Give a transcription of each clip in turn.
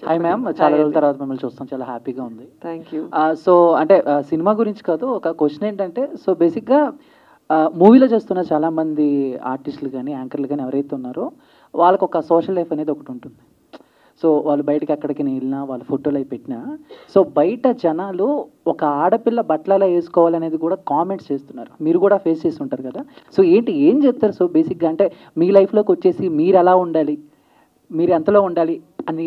Hi ma'am, చాలా రోజుల తర్వాత మిమ్మల్ని చూస్తాం, చాలా హ్యాపీగా ఉంది. Thank you. సో అంటే సినిమా గురించి కాదు, ఒక క్వశ్చన్ ఏంటంటే, సో బేసిక్గా మూవీలో చేస్తున్న చాలామంది ఆర్టిస్టులు కానీ యాంకర్లు కానీ ఎవరైతే ఉన్నారో వాళ్ళకు ఒక సోషల్ లైఫ్ అనేది ఒకటి ఉంటుంది. సో వాళ్ళు బయటకి ఎక్కడికి వెళ్ళినా వాళ్ళ ఫోటోలు అవి పెట్టినా, సో బయట జనాలు ఒక ఆడపిల్ల బట్టలు వేసుకోవాలనేది కూడా కామెంట్స్ చేస్తున్నారు. మీరు కూడా ఫేస్ చేసి ఉంటారు కదా. సో ఏం చెప్తారు? సో బేసిక్గా అంటే మీ లైఫ్లోకి వచ్చేసి మీరు ఎలా ఉండాలి, మీరు ఎంతలో ఉండాలి అని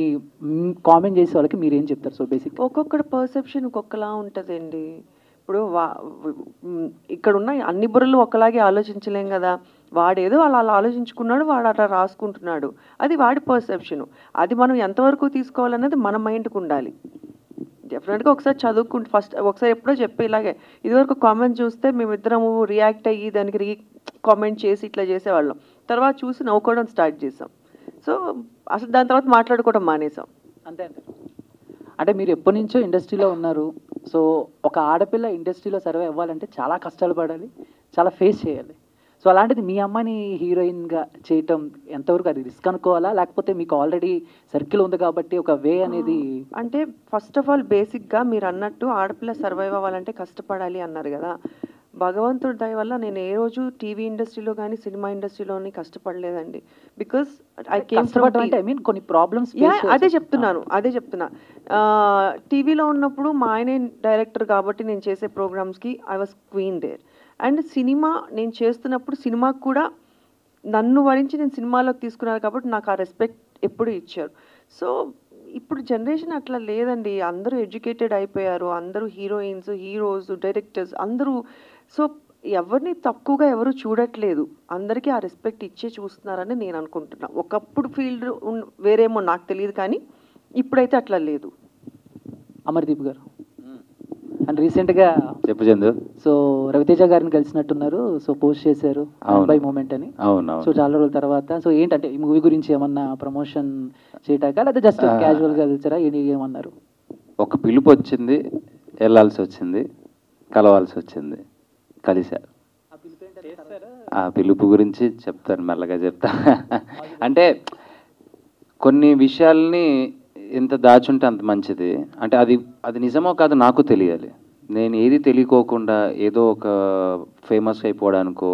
కామెంట్ చేసే వాళ్ళకి మీరు ఏం చెప్తారు? సో బేసిక్ ఒక్కొక్కటి పర్సెప్షన్ ఒక్కొక్కలా ఉంటుందండి. ఇప్పుడు ఇక్కడ ఉన్న అన్ని బుర్రలు ఒకలాగే ఆలోచించలేం కదా. వాడేదో అలా ఆలోచించుకున్నాడు, వాడు అట్లా రాసుకుంటున్నాడు, అది వాడి పర్సెప్షను. అది మనం ఎంతవరకు తీసుకోవాలన్నది మన మైండ్కి ఉండాలి. డెఫినెట్గా ఒకసారి చదువుకుంటే ఫస్ట్ ఒకసారి ఎప్పుడో చెప్పే ఇలాగే ఇదివరకు కామెంట్ చూస్తే మేమిద్దరము రియాక్ట్ అయ్యి దానికి కామెంట్ చేసి ఇట్లా చేసేవాళ్ళం. తర్వాత చూసి నవ్వుకోవడం స్టార్ట్ చేసాం. సో అసలు దాని తర్వాత మాట్లాడుకోవడం మానేసాం. అంతే అంతే. అంటే మీరు ఎప్పటి నుంచో ఇండస్ట్రీలో ఉన్నారు. సో ఒక ఆడపిల్ల ఇండస్ట్రీలో సర్వే అవ్వాలంటే చాలా కష్టాలు పడాలి, చాలా ఫేస్ చేయాలి. సో అలాంటిది మీ అమ్మాయిని హీరోయిన్గా చేయటం ఎంతవరకు అది రిస్క్ అనుకోవాలా, లేకపోతే మీకు ఆల్రెడీ సర్కిల్ ఉంది కాబట్టి ఒక వే అనేది? అంటే ఫస్ట్ ఆఫ్ ఆల్ బేసిక్గా మీరు అన్నట్టు ఆడపిల్ల సర్వైవ్ అవ్వాలంటే కష్టపడాలి అన్నారు కదా. భగవంతుడి దయ వల్ల నేను ఏ రోజు టీవీ ఇండస్ట్రీలో కానీ సినిమా ఇండస్ట్రీలోని కష్టపడలేదండి. బికాస్ ఐ కేమ్ ఫ్రమ్ అంటే ఐ మీన్ కొన్ని ప్రాబ్లమ్స్ అదే చెప్తున్నా. టీవీలో ఉన్నప్పుడు మా ఆయనే డైరెక్టర్ కాబట్టి నేను చేసే ప్రోగ్రామ్స్కి I was queen there. And cinema నేను చేస్తున్నప్పుడు సినిమాకు కూడా నన్ను వరించి నేను సినిమాలోకి తీసుకున్నారు కాబట్టి నాకు ఆ రెస్పెక్ట్ ఎప్పుడు ఇచ్చారు. సో ఇప్పుడు జనరేషన్ అట్లా లేదండి. అందరూ ఎడ్యుకేటెడ్ అయిపోయారు, అందరూ హీరోయిన్స్, హీరోస్, డైరెక్టర్స్ అందరూ. సో ఎవరిని తక్కువగా ఎవరు చూడట్లేదు, అందరికీ ఆ రెస్పెక్ట్ ఇచ్చే చూస్తున్నారని నేను అనుకుంటున్నా. ఒకప్పుడు ఫీల్డ్ వేరేమో నాకు తెలియదు, కానీ ఇప్పుడైతే అట్లా లేదు. అమర్దీప్ గారు అండ్ రీసెంట్గా చెప్పు చందు. సో రవితేజ గారిని కలిసినట్టున్నారు. సో పోస్ట్ చేశారు బై మూమెంట్ అని. అవును. సో చాలా రోజుల తర్వాత సో ఏంటంటే ఈ మూవీ గురించి ఏమన్నా ప్రమోషన్ చేయటాక, లేదా జస్ట్ క్యాజువల్గా కలిసారా, ఏమన్నారు? ఒక పిలుపు వచ్చింది, వెళ్ళాల్సి వచ్చింది, కలవాల్సి వచ్చింది, కలిశారు. ఆ పిలుపు గురించి చెప్తాను, మెల్లగా చెప్తా. అంటే కొన్ని విషయాల్ని ఎంత దాచుంటే అంత మంచిది. అంటే అది నిజమో కాదు నాకు తెలియాలి. నేను ఏది తెలియకోకుండా ఏదో ఒక ఫేమస్ అయిపోవడానికో,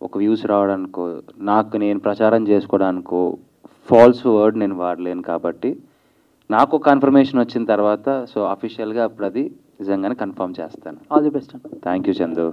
ఒక వ్యూస్ రావడానికో, నాకు నేను ప్రచారం చేసుకోవడానికో ఫాల్స్ వర్డ్ నేను వాడలేను. కాబట్టి నాకు కన్ఫర్మేషన్ వచ్చిన తర్వాత సో అఫీషియల్గా అప్పుడు అది నిజంగానే కన్ఫర్మ్ చేస్తాను. All the best. Thank you Chandu.